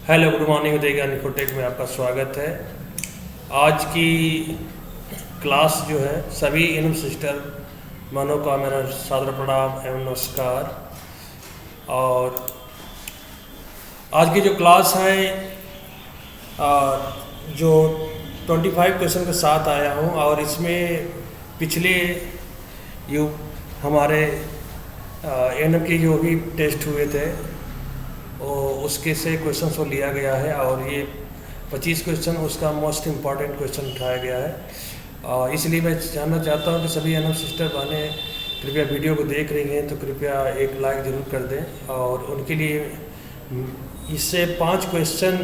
Hello, good morning. Uday Nicotech में आपका स्वागत है। आज की क्लास जो है सभी एनम सिस्टर मानव का मेरा सादर प्रणाम एवं नमस्कार। और आज की जो क्लास है जो 25 क्वेश्चन के साथ आया हूँ और इसमें पिछले जो हमारे एनम के जो भी टेस्ट हुए थे उसके से क्वेश्चन को लिया गया है और ये 25 क्वेश्चन उसका मोस्ट इम्पॉर्टेंट क्वेश्चन उठाया गया है। इसलिए मैं जानना चाहता हूँ कि सभी एनम सिस्टर बहनें कृपया वीडियो को देख रही हैं तो कृपया एक लाइक ज़रूर कर दें। और उनके लिए इससे 5 क्वेश्चन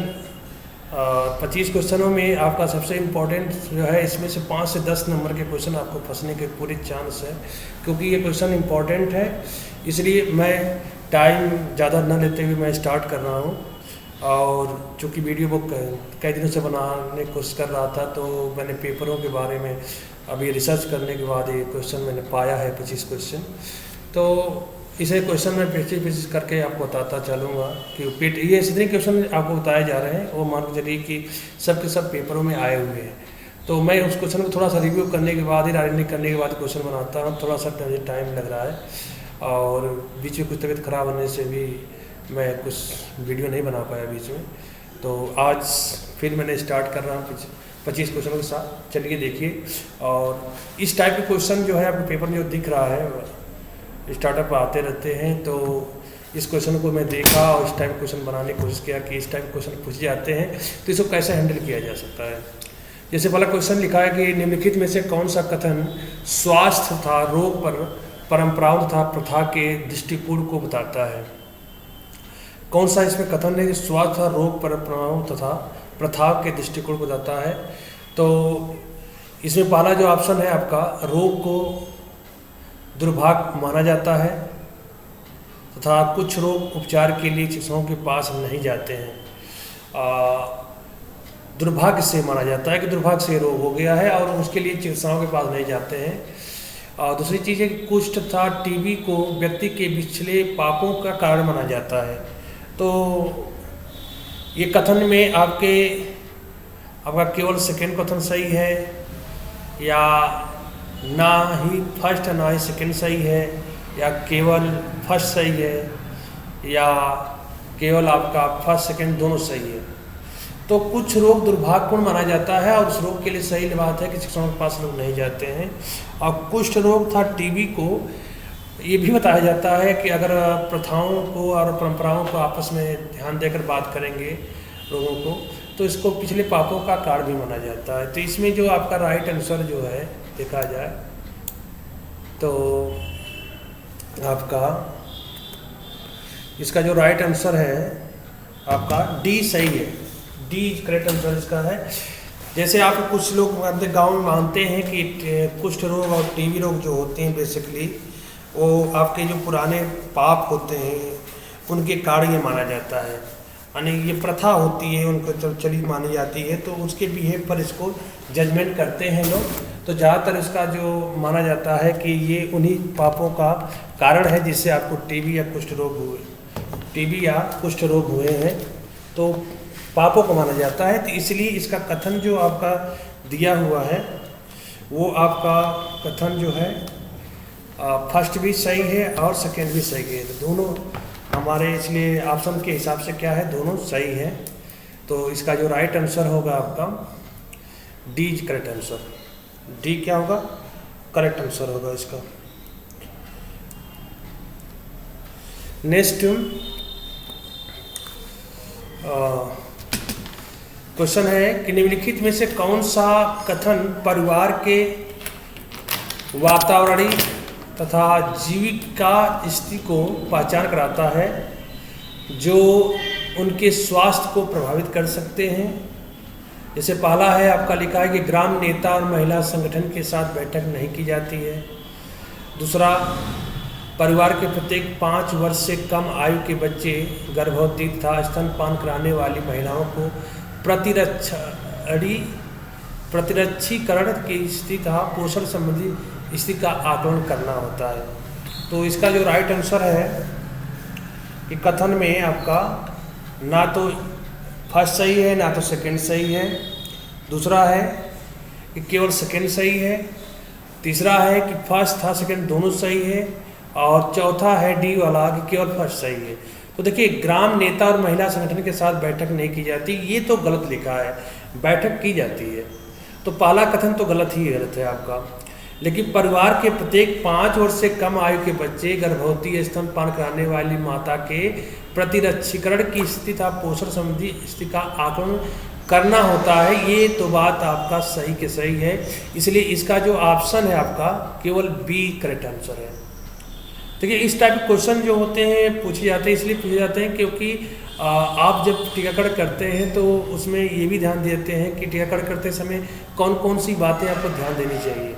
25 क्वेश्चनों में आपका सबसे इम्पोर्टेंट जो है, इसमें से 5 से 10 नंबर के क्वेश्चन आपको फंसने के पूरे चांस है, क्योंकि ये क्वेश्चन इम्पॉर्टेंट है। इसलिए मैं टाइम ज़्यादा न लेते हुए मैं स्टार्ट कर रहा हूँ। और चूँकि वीडियो बुक कई दिनों से बनाने की कोशिश कर रहा था, तो मैंने पेपरों के बारे में अभी रिसर्च करने के बाद ये क्वेश्चन मैंने पाया है 25 क्वेश्चन। तो इसे क्वेश्चन मैं पेचिश करके आपको बताता चलूँगा कि ये जितने क्वेश्चन आपको बताए जा रहे हैं वो मान के चलिए कि सब के सब पेपरों में आए हुए हैं। तो मैं उस क्वेश्चन को थोड़ा सा रिव्यू करने के बाद ही राइटिंग करने के बाद क्वेश्चन बनाता हूँ। थोड़ा सा टाइम लग रहा है और बीच में कुछ तबीयत ख़राब होने से भी मैं कुछ वीडियो नहीं बना पाया बीच में। तो आज फिर मैंने स्टार्ट कर रहा हूँ 25 क्वेश्चनों के साथ। चलिए देखिए। और इस टाइप के क्वेश्चन जो है आपके पेपर में जो दिख रहा है, स्टार्टअप आते रहते हैं, तो इस क्वेश्चन को मैं देखा और इस टाइप क्वेश्चन बनाने की कोशिश किया कि इस टाइप क्वेश्चन पूछ जाते हैं तो इसको कैसे हैंडल किया जा सकता है। जैसे पहला क्वेश्चन लिखा है कि निम्नलिखित में से कौन सा कथन स्वास्थ्य तथा रोग पर परंपराओं तथा प्रथा के दृष्टिकोण को बताता है। कौन सा इसमें कथन है कि स्वास्थ्य तथा रोग परंपराओं तथा प्रथा के दृष्टिकोण को बताता है। तो इसमें पहला जो ऑप्शन है आपका, रोग को दुर्भाग्य माना जाता है तथा कुछ रोग उपचार के लिए चिकित्सकों के पास नहीं जाते हैं। दुर्भाग्य से माना जाता है कि दुर्भाग्य से रोग हो गया है और उसके लिए चिकित्सकों के पास नहीं जाते हैं। और दूसरी चीज़ है कि कुष्ठ तथा टीबी को व्यक्ति के पिछले पापों का कारण माना जाता है। तो ये कथन में आपका केवल सेकेंड कथन सही है, या ना ही फर्स्ट ना ही सेकेंड सही है, या केवल फर्स्ट सही है, या केवल आपका फर्स्ट सेकेंड दोनों सही है। तो कुछ रोग दुर्भाग्यपूर्ण माना जाता है और उस रोग के लिए सही बात है कि चिकित्सकों के पास लोग नहीं जाते हैं। और कुष्ठ रोग तथा टीबी को ये भी बताया जाता है कि अगर प्रथाओं को और परंपराओं को आपस में ध्यान देकर बात करेंगे लोगों को, तो इसको पिछले पापों का कारण भी माना जाता है। तो इसमें जो आपका राइट आंसर जो है देखा जाए तो आपका इसका जो राइट आंसर है आपका डी सही है। डी करेक्ट आंसर इसका है। जैसे आप कुछ लोग गांव में मानते हैं कि कुष्ठ रोग और टीबी रोग जो होते हैं बेसिकली वो आपके जो पुराने पाप होते हैं उनके कारण ये माना जाता है, यानी ये प्रथा होती है उनको चली मानी जाती है, तो उसके बिहेव पर इसको जजमेंट करते हैं लोग। तो ज़्यादातर इसका जो माना जाता है कि ये उन्हीं पापों का कारण है जिससे आपको टीबी या कुष्ठ रोग हुए हैं, तो पापों को माना जाता है। तो इसलिए इसका कथन जो आपका दिया हुआ है वो आपका कथन जो है फर्स्ट भी सही है और सेकेंड भी सही है। तो दोनों हमारे इसलिए ऑप्शन के हिसाब से क्या है, दोनों सही है। तो इसका जो राइट आंसर होगा आपका डी करेक्ट आंसर। डी क्या होगा, करेक्ट आंसर होगा इसका। नेक्स्ट क्वेश्चन है कि निम्नलिखित में से कौन सा कथन परिवार के वातावरणीय तथा जीविका स्थिति को पहचान कराता है जो उनके स्वास्थ्य को प्रभावित कर सकते हैं। जैसे पहला है आपका लिखा है कि ग्राम नेता और महिला संगठन के साथ बैठक नहीं की जाती है। दूसरा, परिवार के प्रत्येक 5 वर्ष से कम आयु के बच्चे, गर्भवती तथा स्तनपान कराने वाली महिलाओं को प्रतिरक्षीकरण की स्थिति तथा पोषण संबंधी स्थिति का आकलन करना होता है। तो इसका जो राइट आंसर है कि कथन में आपका ना तो फर्स्ट सही है ना तो सेकंड सही है। दूसरा है कि केवल सेकंड सही है। तीसरा है कि फर्स्ट था सेकंड दोनों सही है। और चौथा है डी वाला कि केवल फर्स्ट सही है। तो देखिए, ग्राम नेता और महिला संगठन के साथ बैठक नहीं की जाती, ये तो गलत लिखा है, बैठक की जाती है। तो पहला कथन तो गलत है आपका। लेकिन परिवार के प्रत्येक 5 वर्ष से कम आयु के बच्चे, गर्भवती, स्तनपान कराने वाली माता के प्रतिरक्षीकरण की स्थिति तथा पोषण संबंधी स्थिति का आकलन करना होता है। ये तो बात आपका सही के सही है, इसलिए इसका जो ऑप्शन है आपका केवल बी करेक्ट आंसर है। देखिए, इस टाइप के क्वेश्चन जो होते हैं पूछे जाते हैं, इसलिए पूछे जाते हैं क्योंकि आप जब टीकाकरण करते हैं तो उसमें ये भी ध्यान देते हैं कि टीकाकरण करते समय कौन कौन सी बातें आपको ध्यान देनी चाहिए,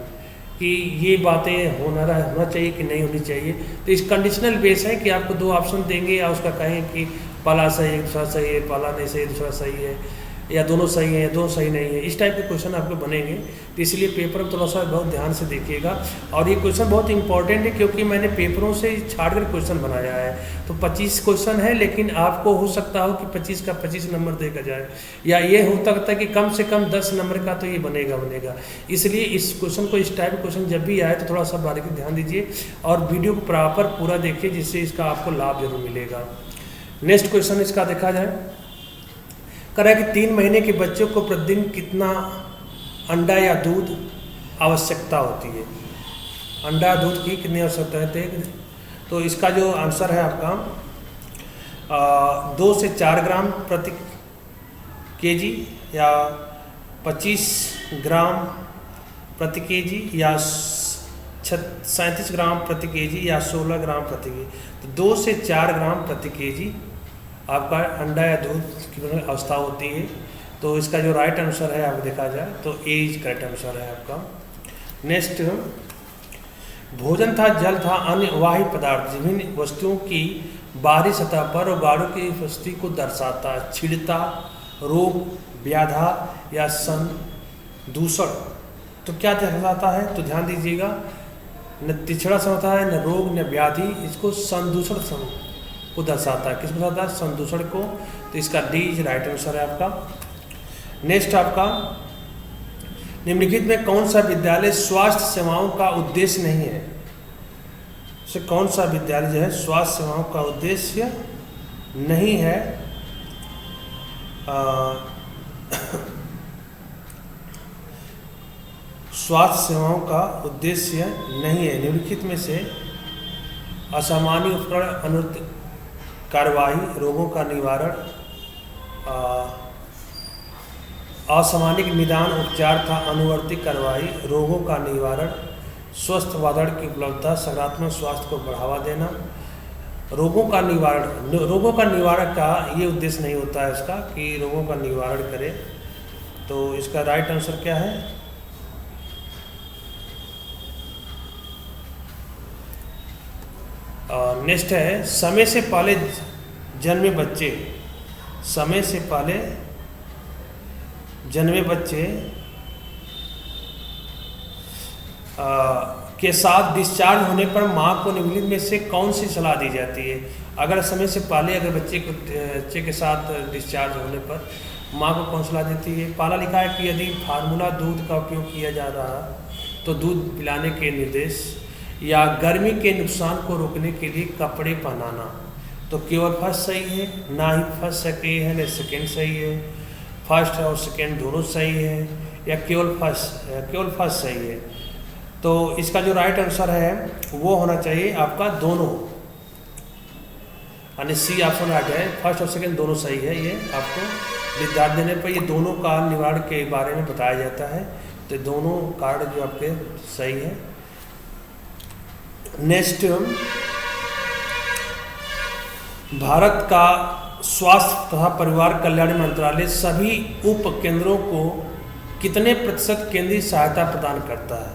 कि ये बातें होना चाहिए कि नहीं होनी चाहिए। तो इस कंडीशनल बेस है कि आपको 2 ऑप्शन देंगे या उसका कहें कि पहला सही है दूसरा सही है, पहला नहीं सही दूसरा सही है, या दोनों सही है या दोनों सही नहीं है। इस टाइप के क्वेश्चन आपको बनेंगे, तो इसलिए पेपर में थोड़ा सा बहुत ध्यान से देखिएगा। और ये क्वेश्चन बहुत इंपॉर्टेंट है क्योंकि मैंने पेपरों से छाड़कर क्वेश्चन बनाया है। तो 25 क्वेश्चन है, लेकिन आपको हो सकता हो कि 25 का 25 नंबर देगा जाए, या ये हो सकता है कि कम से कम 10 नंबर का तो ये बनेगा। इसलिए इस क्वेश्चन को, इस टाइप के क्वेश्चन जब भी आए तो थोड़ा सा बारीकी ध्यान दीजिए और वीडियो को प्रॉपर पूरा देखिए, जिससे इसका आपको लाभ जरूर मिलेगा। नेक्स्ट क्वेश्चन इसका देखा जाए, कह रहा है कि 3 महीने के बच्चों को प्रतिदिन कितना अंडा या दूध आवश्यकता होती है। अंडा दूध की कितनी आवश्यकता है? तो इसका जो आंसर है आपका 2 से 4 ग्राम प्रति केजी, या 25 ग्राम प्रति केजी, या 37 ग्राम प्रति केजी, या 16 ग्राम प्रति केजी। तो 2 से 4 ग्राम प्रति केजी आपका अंडा या दूध की अवस्था होती है। तो इसका जो राइट आंसर है आपको देखा जाए तो ए इज करेक्ट आंसर है आपका। नेक्स्ट, भोजन था, जल था, अन्य वाही पदार्थ विभिन्न वस्तुओं की बाहरी सतह पर और गाढ़ों की उपस्थिति को दर्शाता है। छिड़ता, रोग, व्याधा या संदूषण। तो क्या दर्शाता है? तो ध्यान दीजिएगा, न तिछड़ा समझता है, न रोग, न व्याधि, इसको संदूषण को दर्शाता है। किसको दर्शाता है? संदूषण को। तो इसका डी इज राइट आंसर है आपका। नेक्स्ट आपका, निम्नलिखित में कौन सा विद्यालय स्वास्थ्य सेवाओं का उद्देश्य नहीं है? से कौन सा विद्यालय जो है स्वास्थ्य सेवाओं का उद्देश्य नहीं है? स्वास्थ्य सेवाओं का उद्देश्य नहीं है। निम्नलिखित में से असामान्य उपकरण, अनुचित कार्यवाही, रोगों का निवारण, असामान्य निदान उपचार था, अनुवर्ती कार्यवाही, रोगों का निवारण, स्वस्थ वातावरण की उपलब्धता, सकारात्मक स्वास्थ्य को बढ़ावा देना, रोगों का निवारण। रोगों का निवारण का ये उद्देश्य नहीं होता है इसका कि रोगों का निवारण करे। तो इसका राइट आंसर क्या है? नेक्स्ट है, समय से पहले जन्मे बच्चे, समय से पहले जन्मे बच्चे के साथ डिस्चार्ज होने पर माँ को निम्नलिखित में से कौन सी सलाह दी जाती है? अगर समय से पहले अगर बच्चे के साथ डिस्चार्ज होने पर माँ को कौन सलाह देती है? पहला लिखा है कि यदि फार्मूला दूध का उपयोग किया जा रहा तो दूध पिलाने के निर्देश, या गर्मी के नुकसान को रोकने के लिए कपड़े पहनाना। तो केवल फर्स्ट सही है, ना ही फर्स्ट सही है ना सेकेंड सही है, फर्स्ट और सेकेंड दोनों सही है, या केवल फर्स्ट सही है। तो इसका जो राइट आंसर है वो होना चाहिए आपका दोनों, यानी सी ऑप्शन राइट है। फर्स्ट और सेकेंड दोनों सही है। ये आपको विद्यार्थी देने पर ये दोनों का निवारण के बारे में बताया जाता है। तो दोनों कारण जो आपके सही है। नेक्स्ट, भारत का स्वास्थ्य तथा परिवार कल्याण मंत्रालय सभी उप केंद्रों को कितने प्रतिशत केंद्रीय सहायता प्रदान करता है?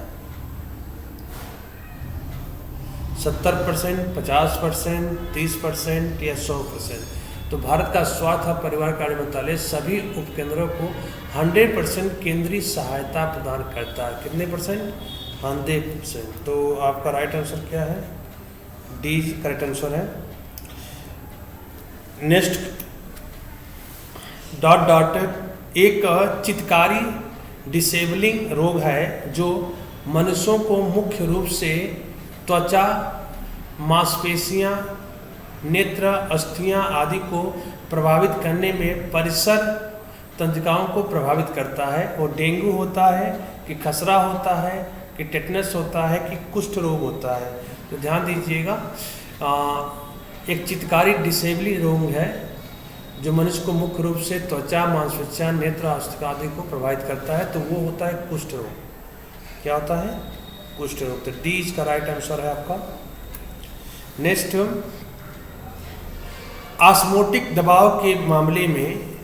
70%, 50%, 30% या 100%? तो भारत का स्वास्थ्य और परिवार कल्याण मंत्रालय सभी उपकेंद्रों को 100% केंद्रीय सहायता प्रदान करता है। कितने परसेंट? 100%। तो आपका राइट आंसर क्या है? डी करेक्ट आंसर है। नेक्स्ट डॉट डॉट एक चित्तकारी डिसेबलिंग रोग है जो मनुष्यों को मुख्य रूप से त्वचा, मांसपेशियां, नेत्र, अस्थियां आदि को प्रभावित करने में परिसर तंत्रिकाओं को प्रभावित करता है। और डेंगू होता है कि खसरा होता है कि टेटनस होता है कि कुष्ठ रोग होता है। तो ध्यान दीजिएगा, एक चित्तकारी डिसेबलिंग रोग है जो मनुष्य को मुख्य रूप से त्वचा, मांसपेशियां, नेत्र, अस्थियां आदि को प्रभावित करता है, तो वो होता है कुष्ठ रोग। क्या होता है? कुष्ठ रोग। तो डी इसका राइट आंसर है आपका। नेक्स्ट, ऑस्मोटिक दबाव के मामले में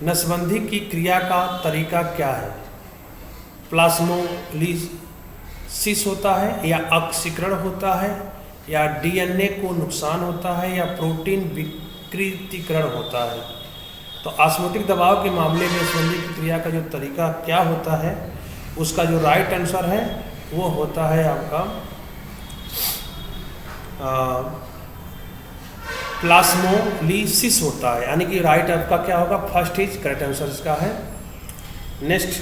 नसबंदी की क्रिया का तरीका क्या है? प्लाज्मोलिसिस होता है या ऑक्सीकरण होता है या डीएनए को नुकसान होता है या प्रोटीन विकृतीकरण होता है? तो ऑस्मोटिक दबाव के मामले में नसबंदी की क्रिया का जो तरीका क्या होता है, उसका जो राइट आंसर है वो होता है आपका प्लाज्मोलिसिस होता है, यानी कि राइट आपका क्या होगा? फर्स्ट इज करेक्ट आंसर इसका है। नेक्स्ट,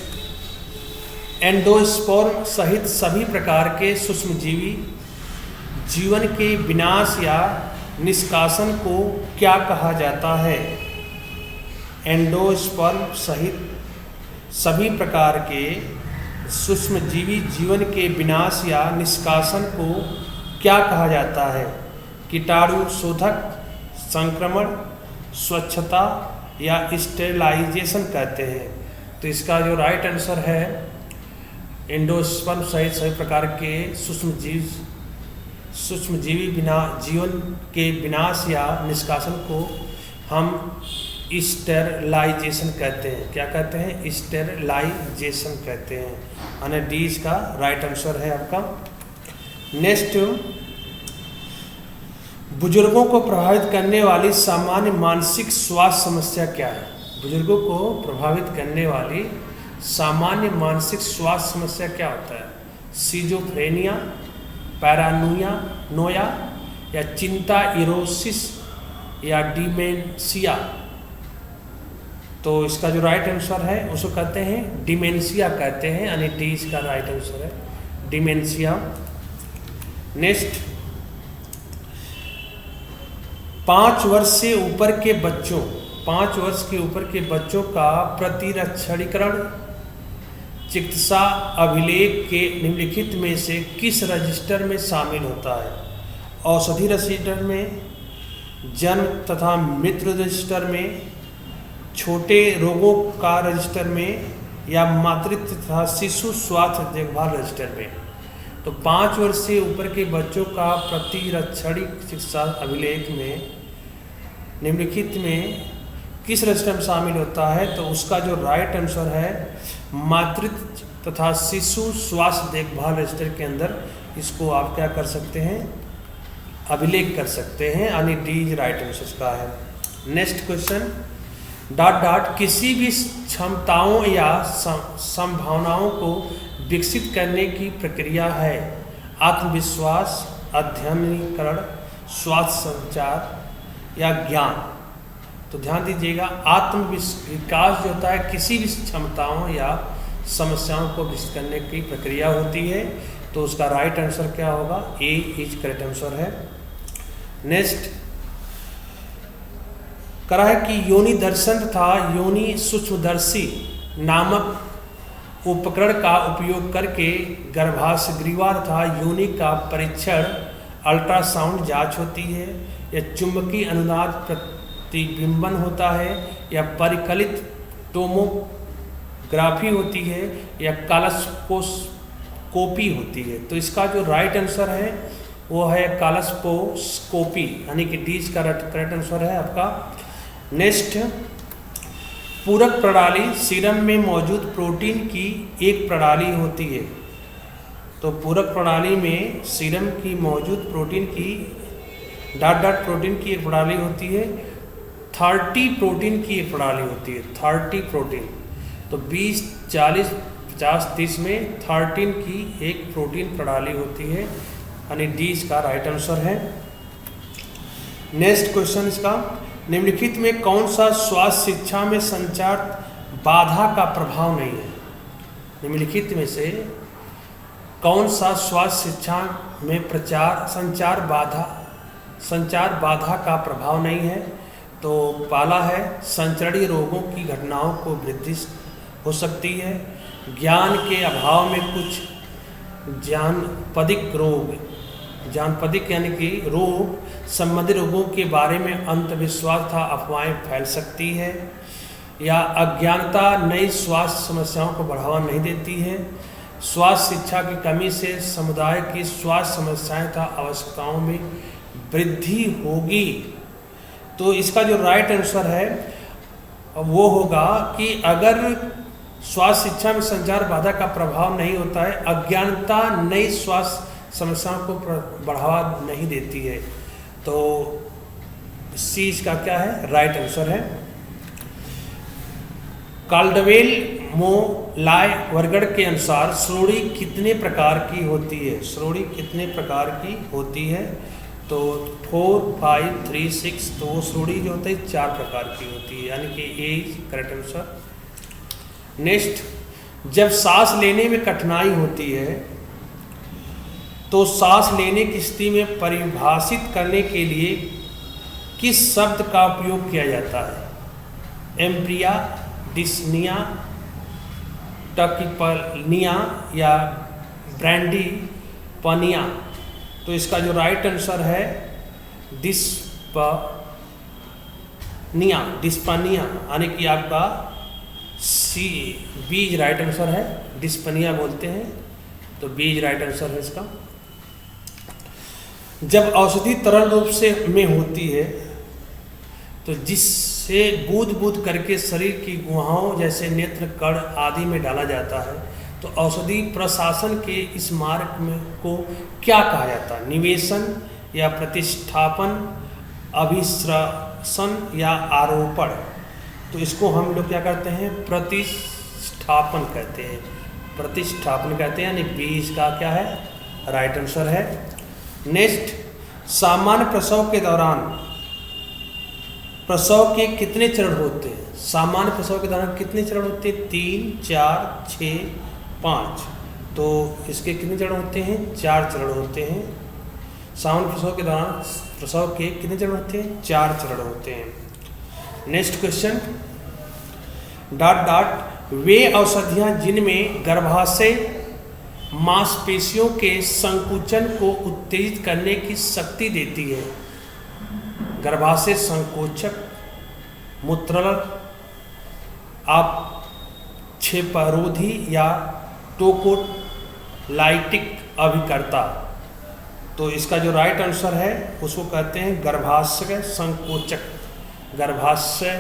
एंडोस्पर्म सहित सभी प्रकार के सूक्ष्मजीवी जीवन के विनाश या निष्कासन को क्या कहा जाता है? एंडोस्पर्म सहित सभी प्रकार के सूक्ष्मजीवी जीवन के विनाश या निष्कासन को क्या कहा जाता है? कीटाणु शोधक, संक्रमण, स्वच्छता या स्टेरिलाइजेशन कहते हैं। तो इसका जो राइट आंसर है, एंडोस्पर्म सहित सभी प्रकार के सूक्ष्मजीवी जीवन के विनाश या निष्कासन को हम स्टेरिलाइजेशन कहते हैं। क्या कहते हैं? स्टेरिलाइजेशन कहते हैं, यानी डी इसका राइट आंसर है आपका। नेक्स्ट, बुजुर्गों को प्रभावित करने वाली सामान्य मानसिक स्वास्थ्य समस्या क्या है? बुजुर्गों को प्रभावित करने वाली सामान्य मानसिक स्वास्थ्य समस्या क्या होता है? सिजोफ्रेनिया, पैरानोया या चिंता, इरोसिस या डिमेंशिया? तो इसका जो राइट आंसर है उसको कहते हैं डिमेंशिया कहते हैं, यानी डी इसका राइट आंसर है, डिमेंशिया। नेक्स्ट, 5 वर्ष से ऊपर के बच्चों 5 वर्ष के ऊपर के बच्चों का प्रतिरक्षणीकरण चिकित्सा अभिलेख के निम्नलिखित में से किस रजिस्टर में शामिल होता है? औषधि रजिस्टर में, जन्म तथा मृत्यु रजिस्टर में, छोटे रोगों का रजिस्टर में या मातृत्व तथा शिशु स्वास्थ्य देखभाल रजिस्टर में? तो 5 वर्ष से ऊपर के बच्चों का प्रतिरक्षणिक चिकित्सा अभिलेख में निम्नलिखित में किस रजिस्टर में शामिल होता है? तो उसका जो राइट आंसर है मातृत्व तथा शिशु स्वास्थ्य देखभाल रजिस्टर के अंदर इसको आप क्या कर सकते हैं? अभिलेख कर सकते हैं, यानी डी राइट आंसर का है। नेक्स्ट क्वेश्चन, डॉट डॉट किसी भी क्षमताओं या संभावनाओं को विकसित करने की प्रक्रिया है? आत्मविश्वास, अध्ययनीकरण, स्वास्थ्य संचार या ज्ञान? तो ध्यान दीजिएगा, आत्मविकास जो होता है किसी भी क्षमताओं या समस्याओं को विकसित करने की प्रक्रिया होती है, तो उसका राइट आंसर क्या होगा? ए इज करेक्ट आंसर है। नेक्स्ट, करा है कि योनि दर्शन तथा योनि सूक्ष्मदर्शी नामक उपकरण का उपयोग करके गर्भाशयग्रीवा तथा योनि का परीक्षण अल्ट्रासाउंड जांच होती है, या चुंबकीय अनुनाद प्रतिबिंबन होता है, या परिकलित टोमोग्राफी होती है, या कालस्पोस्कोपी होती है? तो इसका जो राइट आंसर है वो है कालस्पोस्कोपी, यानी कि डी का करेक्ट आंसर है आपका। नेक्स्ट, पूरक प्रणाली सीरम में मौजूद प्रोटीन की एक प्रणाली होती है। तो पूरक प्रणाली में सीरम की मौजूद प्रोटीन की डॉट डॉट प्रोटीन की एक प्रणाली होती है, 30 प्रोटीन की एक प्रणाली होती है, 30 प्रोटीन। तो 20, 40, 50, 30 में 13 की एक प्रोटीन प्रणाली होती है, यानी डी इसका राइट आंसर है। नेक्स्ट क्वेश्चन इसका, निम्नलिखित में कौन सा स्वास्थ्य शिक्षा में संचार बाधा का प्रभाव नहीं है? निम्नलिखित में से कौन सा स्वास्थ्य शिक्षा में संचार बाधा का प्रभाव नहीं है? तो पहला है संचरणीय रोगों की घटनाओं को वृद्धि हो सकती है। ज्ञान के अभाव में कुछ जानपदिक यानी कि रोग संबंधी रोगों के बारे में अंधविश्वास तथा अफवाहें फैल सकती है। या अज्ञानता नई स्वास्थ्य समस्याओं को बढ़ावा नहीं देती है। स्वास्थ्य शिक्षा की कमी से समुदाय की स्वास्थ्य समस्याएं तथा आवश्यकताओं में वृद्धि होगी। तो इसका जो राइट आंसर है वो होगा कि अगर स्वास्थ्य शिक्षा में संचार बाधा का प्रभाव नहीं होता है, अज्ञानता नई स्वास्थ्य समस्याओं को बढ़ावा नहीं देती है। तो सी इसका क्या है? राइट आंसर है। काल्डवेल मोलाय वर्गण के अनुसार श्रोणी कितने प्रकार की होती है? श्रोणी कितने प्रकार की होती है? तो 4, 5, 3, 6। तो श्रोणी जो होता है 4 प्रकार की होती है, यानी कि ए इज करेक्ट आंसर। नेक्स्ट, जब सांस लेने में कठिनाई होती है तो सांस लेने की स्थिति में परिभाषित करने के लिए किस शब्द का उपयोग किया जाता है? एम्ब्रिया, डिस्निया, टकिपनिया या ब्रैंडीपनिया। तो इसका जो राइट आंसर है डिस्पनिया, यानी कि आपका सी बीज राइट आंसर है। डिस्पनिया बोलते हैं, तो बीज राइट आंसर है इसका। जब औषधि तरल रूप से में होती है तो जिससे बूंद करके शरीर की गुहाओं जैसे नेत्र, कण आदि में डाला जाता है, तो औषधि प्रशासन के इस मार्ग में को क्या कहा जाता है? निवेशन या प्रतिष्ठापन, अभिश्रसन या आरोपण। तो इसको हम लोग क्या कहते हैं? प्रतिष्ठापन कहते हैं। प्रतिष्ठापन कहते हैं, यानी बीज का क्या है? राइट आंसर है। नेक्स्ट, सामान्य प्रसव के दौरान प्रसव के कितने चरण होते हैं? सामान्य प्रसव के दौरान कितने चरण होते हैं? 3, 4, 6, 5। तो इसके कितने चरण होते हैं? 4 चरण होते हैं। सामान्य प्रसव के दौरान प्रसव के कितने चरण होते हैं? 4 चरण होते हैं। नेक्स्ट क्वेश्चन, ... वे औषधियाँ जिनमें गर्भाशय मांसपेशियों के संकुचन को उत्तेजित करने की शक्ति देती है। गर्भाशय संकोचक, मूत्रक, अपक्षेपरोधी या टोकोलाइटिक अभिकर्ता। तो इसका जो राइट आंसर है उसको कहते हैं गर्भाशय संकोचक। गर्भाशय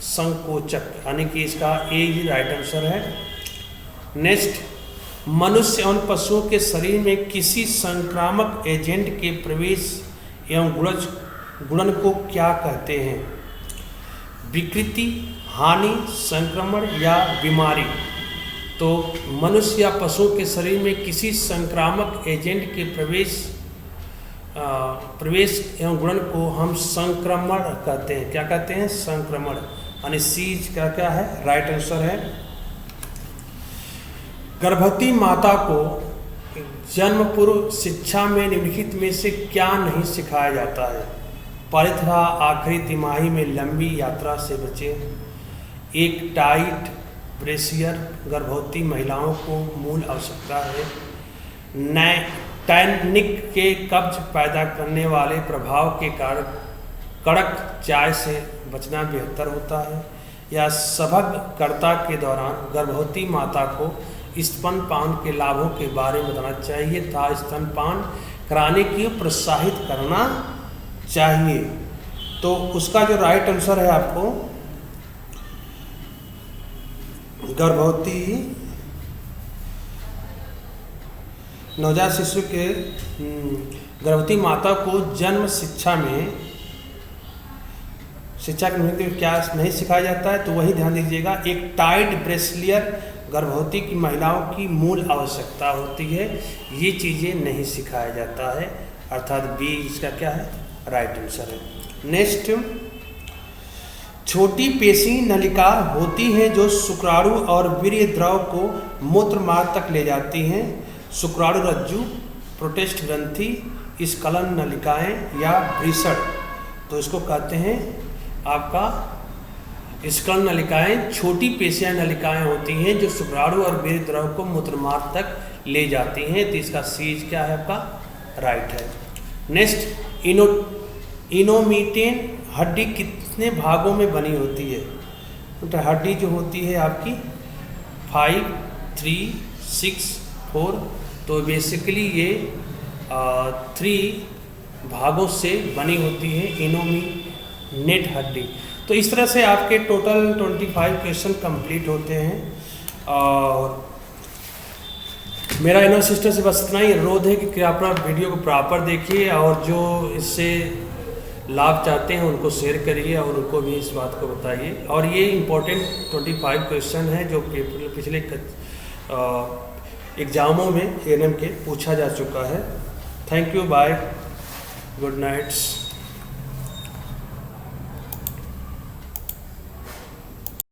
संकोचक, यानी कि इसका ए ही राइट आंसर है। नेक्स्ट, मनुष्य एवं पशुओं के शरीर में किसी संक्रामक एजेंट के प्रवेश एवं गुणन को क्या कहते हैं? विकृति, हानि, संक्रमण या बीमारी। तो मनुष्य या पशुओं के शरीर में किसी संक्रामक एजेंट के प्रवेश एवं गुणन को हम संक्रमण कहते हैं। क्या कहते हैं? संक्रमण, यानी सीज का क्या है? राइट आंसर है। गर्भवती माता को जन्म पूर्व शिक्षा में निम्नलिखित में से क्या नहीं सिखाया जाता है? पहली तथा आखिरी तिमाही में लंबी यात्रा से बचें। एक टाइट ब्रेसियर गर्भवती महिलाओं को मूल आवश्यकता है। टैनिक के कब्ज पैदा करने वाले प्रभाव के कारण कड़क चाय से बचना बेहतर होता है। या सभगकर्ता के दौरान गर्भवती माता को स्तनपान के लाभों के बारे में बताना चाहिए तथा स्तनपान कराने की प्रोत्साहित करना चाहिए। तो उसका जो राइट आंसर है आपको गर्भवती नवजात शिशु के गर्भवती माता को जन्म शिक्षा के निमित्त क्या नहीं सिखाया जाता है? तो वही ध्यान दीजिएगा। एक टाइट ब्रेसियर गर्भवती की महिलाओं की मूल आवश्यकता होती है। ये चीज़ें नहीं सिखाया जाता है, अर्थात बी इसका क्या है? राइट आंसर है। नेक्स्ट, छोटी पेशी नलिका होती हैं जो शुक्राणु और वीर्य द्रव को मूत्र मार्ग तक ले जाती हैं। शुक्राणु रज्जु, प्रोटेस्ट ग्रंथि, स्खलन नलिकाएं या वृषण, तो इसको कहते हैं आपका स्खलन नलिकाएं। छोटी पेशियां नलिकाएं होती हैं जो शुक्राणु और वीर्य द्रव को मूत्र मार्ग तक ले जाती हैं। तो इसका सीज क्या है आपका? राइट है। नेक्स्ट, इनोमीटेन हड्डी कितने भागों में बनी होती है? तो हड्डी जो होती है आपकी 5, 3, 6, 4, तो बेसिकली ये 3 भागों से बनी होती है इनोमीनेट हड्डी। तो इस तरह से आपके टोटल 25 क्वेश्चन कंप्लीट होते हैं। और मेरा इनर सिस्टर से बस इतना ही अनुरोध है कि आप अपना वीडियो को प्रॉपर देखिए और जो इससे लाभ चाहते हैं उनको शेयर करिए और उनको भी इस बात को बताइए। और ये इम्पोर्टेंट 25 क्वेश्चन है जो पिछले एग्ज़ामों में एएनएम के पूछा जा चुका है। Thank you, bye, good nights.